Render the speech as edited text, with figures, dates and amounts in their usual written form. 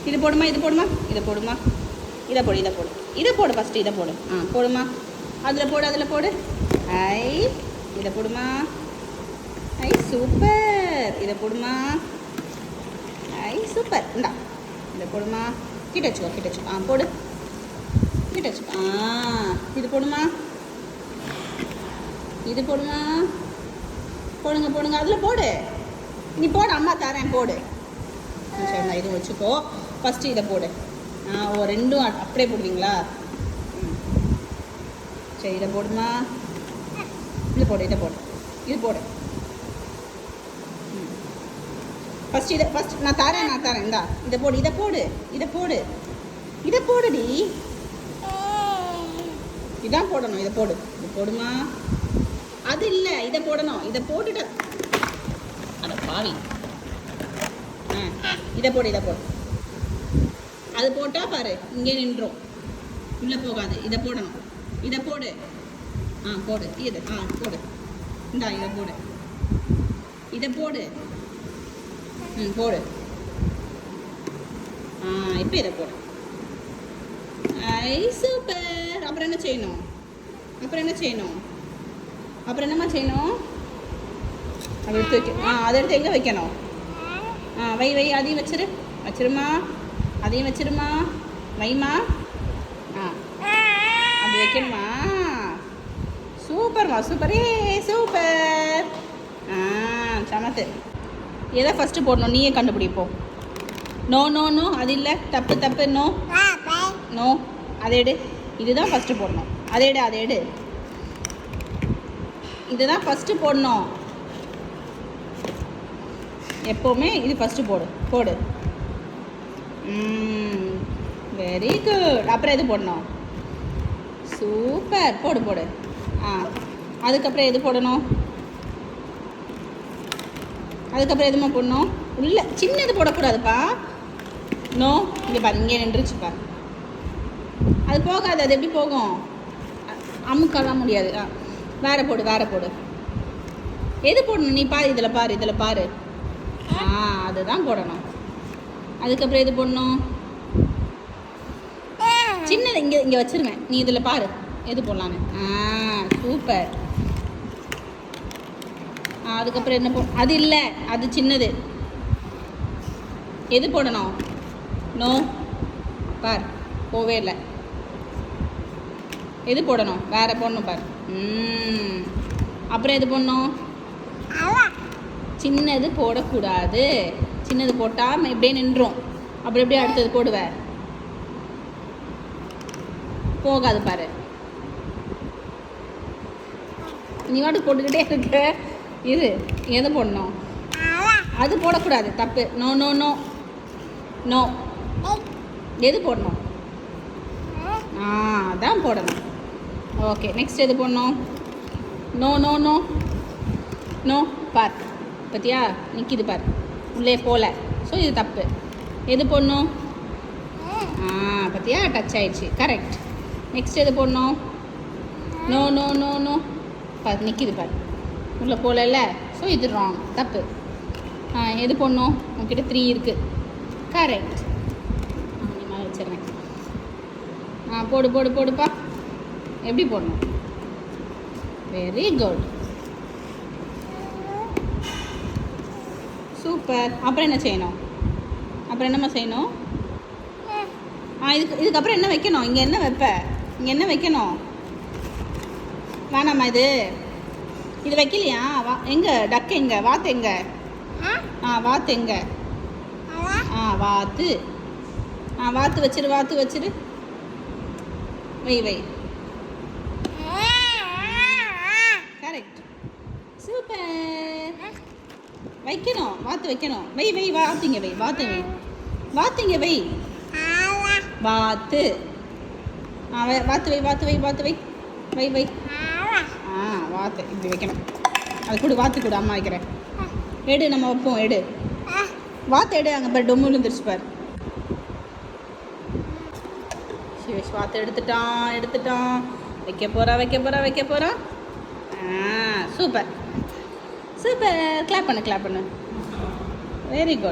இது போடுமா இதை போடு இதை போடு ஃபஸ்ட்டு இதை போடு. போடுமா, அதில் போடு. ஐ, இதை போடுமா. ஐ சூப்பர். இதை போடுமா. ஐ சூப்பர். இந்தா இதை போடுமா. கிட்ட வச்சுக்கோ. போடு, கிட்ட வச்சுக்கோ. இது போடுமா. போடுங்க அதில் போடு. நீ போடு, அம்மா தரேன், போடு. சரி, நான் இது வச்சுக்கோ. ஃபஸ்ட்டு இதை போடு. ரெண்டும் அப்படியே போடுவீங்களா? சரி, இதை போடுமா. இது போடு. ஃபஸ்ட்டு நான் தரேன். இந்தா இதை போடுடி. இதான் போடணும். இதை போடுமா. அது இல்லை, இதை போடணும். இதை போட்டுட்டு அட பாவி. இதை போடு. அது போட்டால் பாரு இங்கே நின்றோம், உள்ளே போகாது. இதை போடணும். இதை போடு. போடு. போடு. இந்தா இதை போடு. போடு. இப்போ இதை போடு. ஐ சூப்பர். அப்புறம் என்ன செய்யணும்? என்னம்மா செய்யணும்? அதை எடுத்து வைக்க. அதை எடுத்து எங்கே வைக்கணும்? வை. அதையும் வச்சிருமா. வைமா. அப்படி வைக்கணுமா? சூப்பர்மா. சூப்பர். சமத்து. எதை ஃபஸ்ட்டு போடணும் நீயே கண்டுபிடிப்போம். நோ. அது இல்லை, தப்பு. நோ. அதை எடு. இதுதான் ஃபஸ்ட்டு போடணும். அதை எடு. இதுதான் ஃபஸ்ட்டு போடணும். எப்போவுமே இது ஃபஸ்ட்டு போடு. Very good. அப்புறம் எது போடணும்? சூப்பர். போடு. அதுக்கப்புறம் எது போடணும்? அதுக்கப்புறம் எதுமா போடணும்? உள்ள சின்னது போடக்கூடாதுப்பா. நோ. இங்கே பாரு, இங்கே நின்றுச்சுப்பா. அது போகாது. அது எப்படி போகும்? அமுக்கலாம் முடியாது. வேற போடு. எது போடணும்? நீ பாரு, இதில் பாரு. அதுதான் போடணும். அதுக்கப்புறம் எது போடணும்? சின்னது இங்கே வச்சிருவேன். நீ இதில் பாரு எது போடலான்னு. சூப்பர். அதுக்கப்புறம் என்ன அது இல்லை, அது சின்னது. எது போடணும்? நோ. பார், போவே இல்லை. எது போடணும்? வேற போடணும் பார். அப்புறம் எது போடணும்? சின்னது போடக்கூடாது. சின்னது போட்டால் எப்படியே நின்றோம். அப்புறம் எப்படியே அடுத்தது போடுவேன். போகாது பாரு. நீ வாட்டு போட்டுக்கிட்டே இருக்க. இது எது போடணும்? அது போடக்கூடாது, தப்பு. நோ. எது போடணும்? அதான் போடணும். ஓகே, நெக்ஸ்ட் எது போடணும்? நோ. பார், பத்தியா நிற்கிது பார், உள்ளே போகல. ஸோ இது தப்பு. எது போடணும்? பத்தியா டச் ஆயிடுச்சு. கரெக்ட். நெக்ஸ்ட் எது போடணும்? நோ. பார், நிற்கிது பார், உள்ளே போகல. ஸோ இது ராங், தப்பு. எது போடணும்? உங்ககிட்ட 3 இருக்குது. கரெக்ட். நீ மேலே வச்சிடுறேன். போடுப்பா. எப்படி போடணும்? Very good. சூப்பர். அப்புறம் என்ன செய்யணும்? என்னம்மா செய்யணும்? இதுக்கப்புறம் என்ன வைக்கணும்? இங்கே என்ன வைக்கணும்? வேணாம்மா இது வைக்கலையா? எங்கே டக்கு? எங்கே வாத்து? எங்கே வாத்து? எங்கே வாத்து? வாத்து வச்சிரு. வை. கரெக்ட். சூப்பர். வைக்கணும், வாத்து வைக்கணும். வை. வாத்துங்க வை. வாத்து வை. வாத்து வை. வாத்து வை. வாத்து இப்படி வைக்கணும். அது கூட வாத்து கூட அம்மா வைக்கிறேன். எடு, நம்ம வைப்போம். எடு வாத்து எடு. அங்கே பாரு, டொம்மு விழுந்துருச்சு பாரு. சிவேஷ் வாத்து எடுத்துட்டான். வைக்க போகிறா. சூப்பர். கிளாப் பண்ணு. Very good.